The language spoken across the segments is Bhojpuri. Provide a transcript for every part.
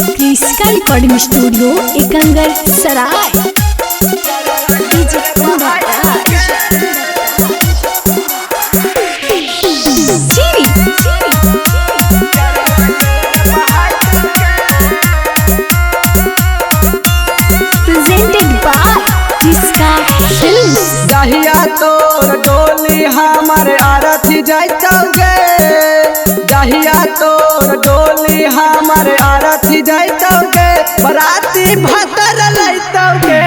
क्रिस्का recording studio Ekangar Sarai. Presented by Kriska films. दहिया तोर डोली हमारे आरती जाइतौगे, दहिया तोर डोली हमारे आरती जाइतौगे, बराती भतर लैतौगे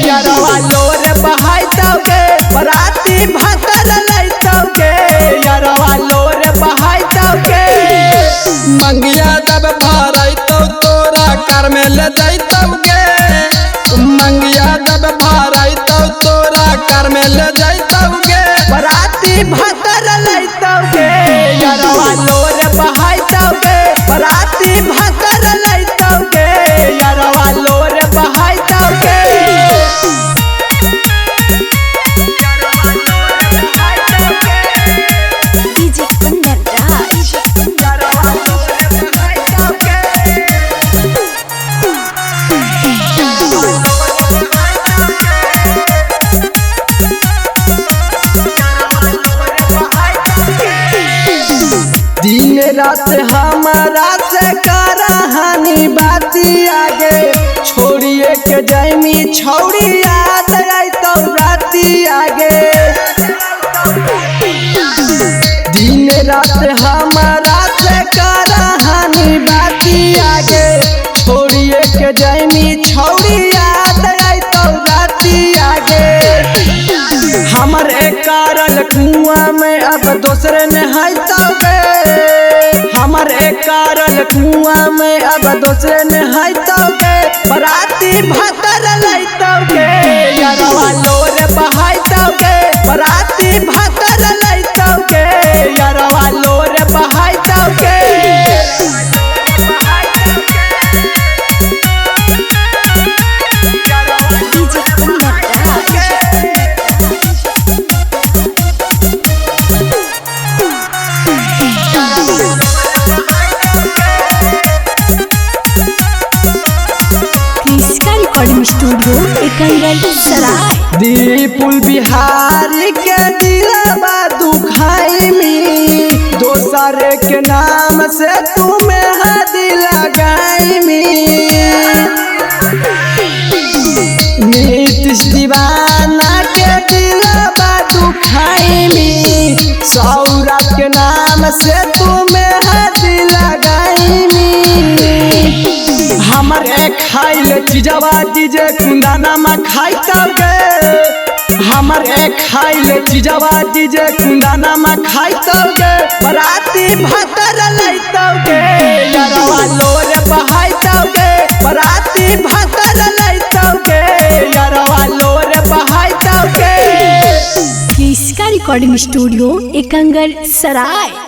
यारवा लोर बहाइतौगे, बराती भतर लैतौगे यारवा लोर बहाइतौगे। मंगिया जब भरैतौ तोरा कर में ले जैतौगे, मंगिया जब भरैतौ तोरा कर में ले जैतौगे, बराती भतर लैतौगे यारवा लोर बहाइतौगे, बराती भतर लैतौगे यारवा लोर बहाइतौगे। डीजे अंदर राज। दिन रात हमारा से कहानी बाती आगे, छोड़िए के जैमी छौड़ी याद आइतौ राती आगे। दिन रात हमारा से कहानी बाती आगे, छोड़िए के जैमी छौड़ी याद आइतौ राती आगे। हमर एक कारण कुआं में अब दूसरे नहाइतौगे, हमर एक कारण कुआं में अब दूसरे नहाइतौगे, बराती भतर लैतौगे यारवा लोर बहाइतौगे, बराती भतर लैतौगे यारवा लोर बहाइतौगे। डीजे अंदर क्रिस्का रिकॉर्डिंग स्टूडियो एकंगर सराय। दीपुल बिहारी के दिलवा दुखाई मी, दोसर के नाम से तुम्हें हदी लगाई मी। नीतीश दीवाना के दिलवा दुखाई मी, सौरभ के नाम से तुम्हें हदी लगाई मी। हमरे खाइले चीजवा डीजे कुंदाना में खाइतौगे, हमरे खाइले चीजवा डीजे कुंदाना में खाइतौगे, बराती भतर लैतौगे यारवा लोर बहाइतौगे, बराती भतर लैतौगे यारवा लोर बहाइतौगे। क्रिस्का रिकॉर्डिंग स्टूडियो एकंगर सराय।